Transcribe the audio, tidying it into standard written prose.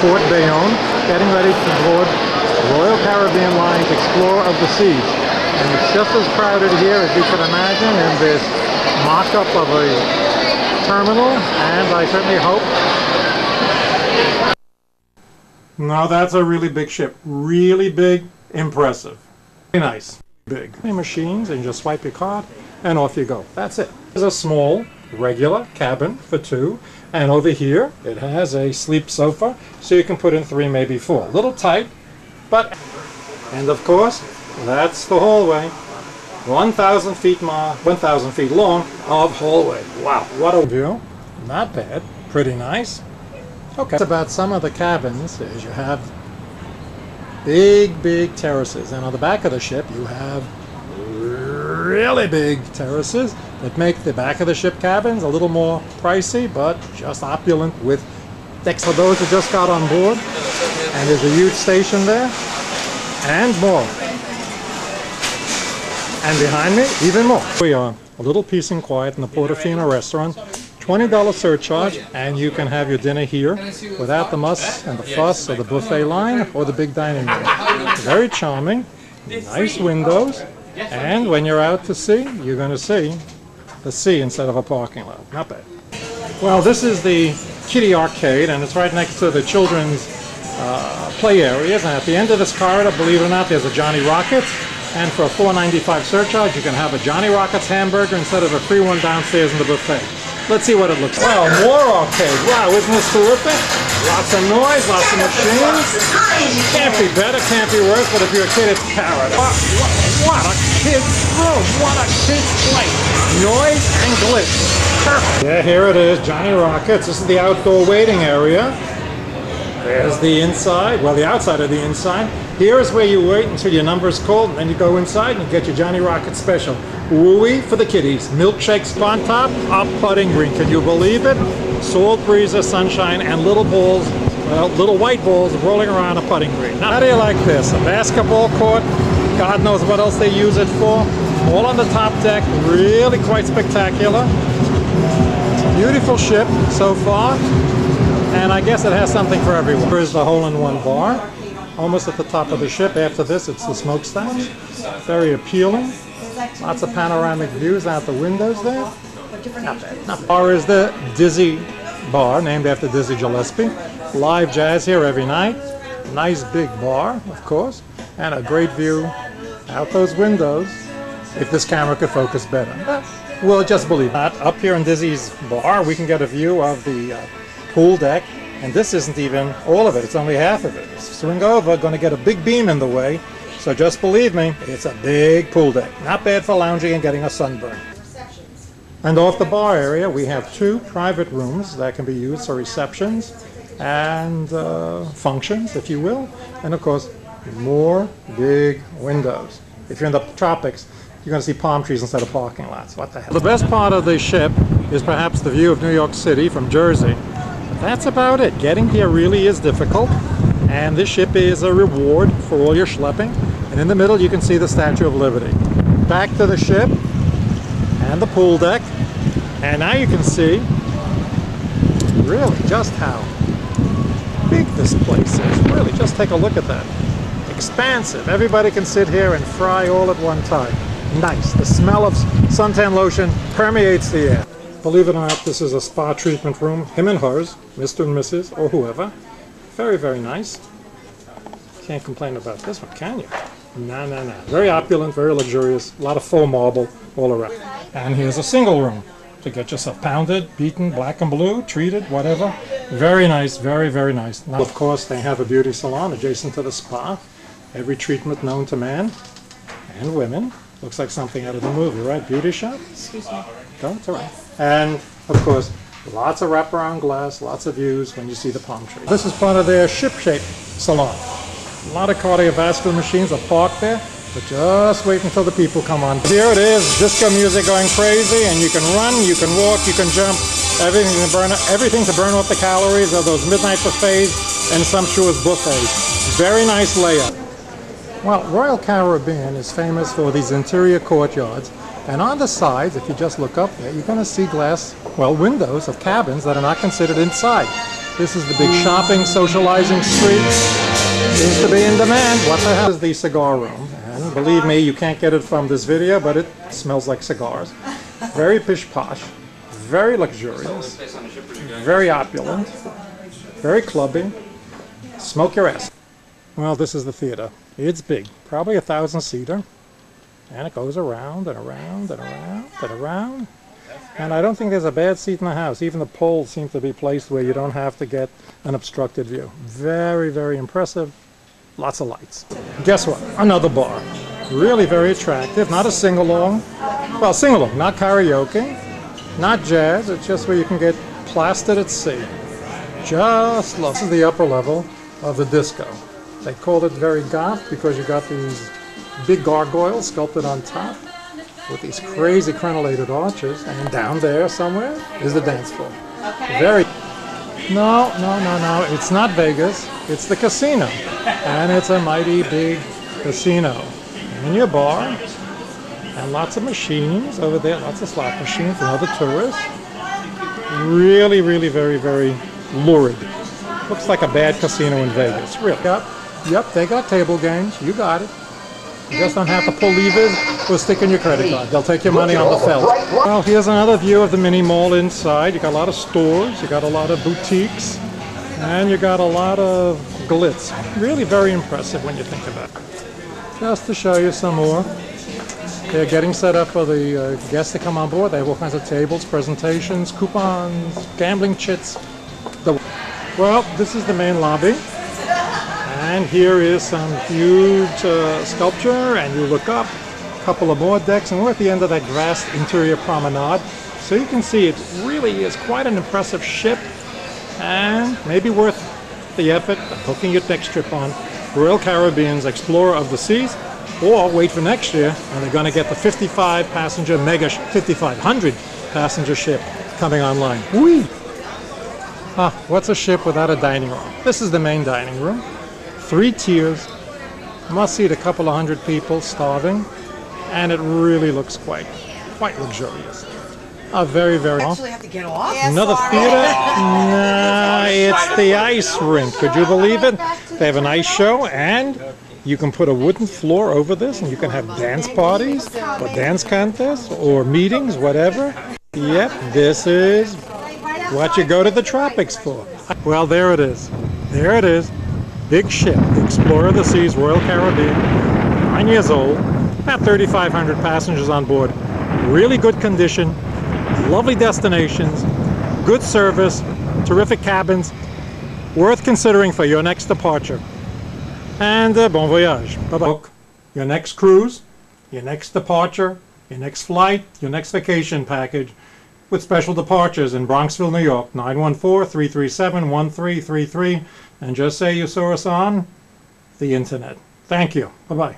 Fort Bayonne, getting ready to board Royal Caribbean Line's Explorer of the Seas. And it's just as crowded here as you can imagine in this mock-up of a terminal, and I certainly hope. Now that's a really big ship. Really big, impressive. Very nice. Big. Machines, and you just swipe your card, and off you go. That's it. There's a small, regular cabin for two, and over here it has a sleep sofa, so you can put in 3, maybe 4. A little tight, but... And of course, that's the hallway. 1,000 feet long of hallway. Wow, what a view. Not bad. Pretty nice. Okay. That's about some of the cabins is you have big terraces, and on the back of the ship you have really big terraces that make the back of the ship cabins a little more pricey, but just opulent with decks for those who just got on board. And there's a huge station there, and more. And behind me, even more. We are a little peace and quiet in the Portofino restaurant. $20 surcharge, and you can have your dinner here without the muss and the fuss of the buffet line or the big dining room. Very charming, nice windows, and when you're out to sea, you're going to see the sea instead of a parking lot. Not bad. Well, this is the kiddie arcade, and it's right next to the children's play areas. And at the end of this corridor, believe it or not, there's a Johnny Rockets. And for a $4.95 surcharge, you can have a Johnny Rockets hamburger instead of a free one downstairs in the buffet. Let's see what it looks like. Well, more arcade. Wow, isn't this terrific? Lots of noise, lots of machines. Can't be better, can't be worse, but if you're a kid, it's paradise. What a kid's room. What a kid's play. Noise and glitz. Perfect. Yeah, here it is, Johnny Rockets. This is the outdoor waiting area. There's the inside, well, the outside of the inside. Here is where you wait until your number is called, and then you go inside and you get your Johnny Rocket special. Wooey for the kiddies. Milkshakes on top, a putting rink. Can you believe it? Salt breezer, sunshine, and little balls, well, little white balls rolling around a putting green. Now, how do you like this? A basketball court. God knows what else they use it for. All on the top deck. Really quite spectacular. It's a beautiful ship so far. And I guess it has something for everyone. Here's the hole-in-one bar, almost at the top of the ship. After this, it's the smokestacks. Very appealing. Lots of panoramic views out the windows there. Not bad. Not bad. Bar is the Dizzy Bar, named after Dizzy Gillespie. Live jazz here every night. Nice big bar, of course, and a great view out those windows. If this camera could focus better, we'll just believe that. Up here in Dizzy's Bar, we can get a view of the pool deck, and this isn't even all of it, it's only half of it. Swing over, going to get a big beam in the way, so just believe me, it's a big pool deck. Not bad for lounging and getting a sunburn. And off the bar area, we have 2 private rooms that can be used for receptions and functions, if you will, and of course, more big windows. If you're in the tropics, you're going to see palm trees instead of parking lots. What the hell? The best part of the ship is perhaps the view of New York City from Jersey. That's about it. Getting here really is difficult, and this ship is a reward for all your schlepping. And in the middle you can see the Statue of Liberty. Back to the ship and the pool deck, and now you can see really just how big this place is. Really, just take a look at that. Expansive. Everybody can sit here and fry all at one time. Nice. The smell of suntan lotion permeates the air. Believe it or not, this is a spa treatment room, him and hers, Mr. and Mrs. or whoever. Very, very nice. Can't complain about this one, can you? No. Very opulent, very luxurious, a lot of faux marble all around. And here's a single room to get yourself pounded, beaten, black and blue, treated, whatever. Very nice, very, very nice. Now, of course, they have a beauty salon adjacent to the spa. Every treatment known to man and women. Looks like something out of the movie, right? Beauty shop? Excuse me. Don't, it's all right. And, of course, lots of wraparound glass, lots of views when you see the palm tree. This is part of their ship-shape salon. A lot of cardiovascular machines are parked there, but just wait until the people come on. Here it is, disco music going crazy, and you can run, you can walk, you can jump, everything to burn off the calories of those midnight buffets and sumptuous buffets. Very nice layout. Well, Royal Caribbean is famous for these interior courtyards, and on the sides, if you just look up there, you're going to see glass, well, windows of cabins that are not considered inside. This is the big shopping, socializing street. Seems to be in demand. What the hell is the cigar room? And believe me, you can't get it from this video, but it smells like cigars. Very pish-posh, very luxurious, very opulent, very clubby. Smoke your ass. Well, this is the theater. It's big, probably 1,000-seater. And it goes around and around and around and around. And I don't think there's a bad seat in the house. Even the poles seem to be placed where you don't have to get an obstructed view. Very, very impressive. Lots of lights. Guess what? Another bar. Really very attractive. Not a sing-along. Well, sing-along, not karaoke, not jazz. It's just where you can get plastered at sea. Just love. This is the upper level of the disco. They call it very goth because you got these big gargoyles sculpted on top with these crazy crenellated arches, and down there somewhere is the dance floor. Okay. Very. No, it's not Vegas, it's the casino. And it's a mighty big casino. And your bar, and lots of machines over there, lots of slot machines and other tourists. Really, really very, very lurid. Looks like a bad casino in Vegas, really. Yep, they got table games, you got it. You just don't have to pull levers or stick in your credit card. They'll take your money on the felt. Well, here's another view of the mini mall inside. You got a lot of stores, you got a lot of boutiques, and you got a lot of glitz. Really very impressive when you think about it. Just to show you some more. They're getting set up for the guests that come on board. They have all kinds of tables, presentations, coupons, gambling chits. Well, this is the main lobby. And here is some huge sculpture, and you look up, a couple of more decks, and we're at the end of that grassed interior promenade. So you can see it really is quite an impressive ship, and maybe worth the effort of booking your next trip on Royal Caribbean's Explorer of the Seas, or wait for next year, and they're going to get the 55-passenger mega 5,500 passenger ship coming online. Whee! What's a ship without a dining room? This is the main dining room. 3 tiers, must seat a couple of hundred people starving, and it really looks quite luxurious. Very, very. Actually have to get off. Another theater? Nah, it's the ice rink. Could you believe it? They have an ice show, and you can put a wooden floor over this, and you can have dance parties, or dance contests, or meetings, whatever. Yep, this is what you go to the tropics for. Well, there it is. There it is. Big ship, the Explorer of the Seas, Royal Caribbean, 9 years old, about 3,500 passengers on board. Really good condition, lovely destinations, good service, terrific cabins, worth considering for your next departure. And bon voyage. Bye-bye. Your next cruise, your next departure, your next flight, your next vacation package with special departures in Bronxville, New York, 914-337-1333. And just say you saw us on the internet. Thank you. Bye-bye.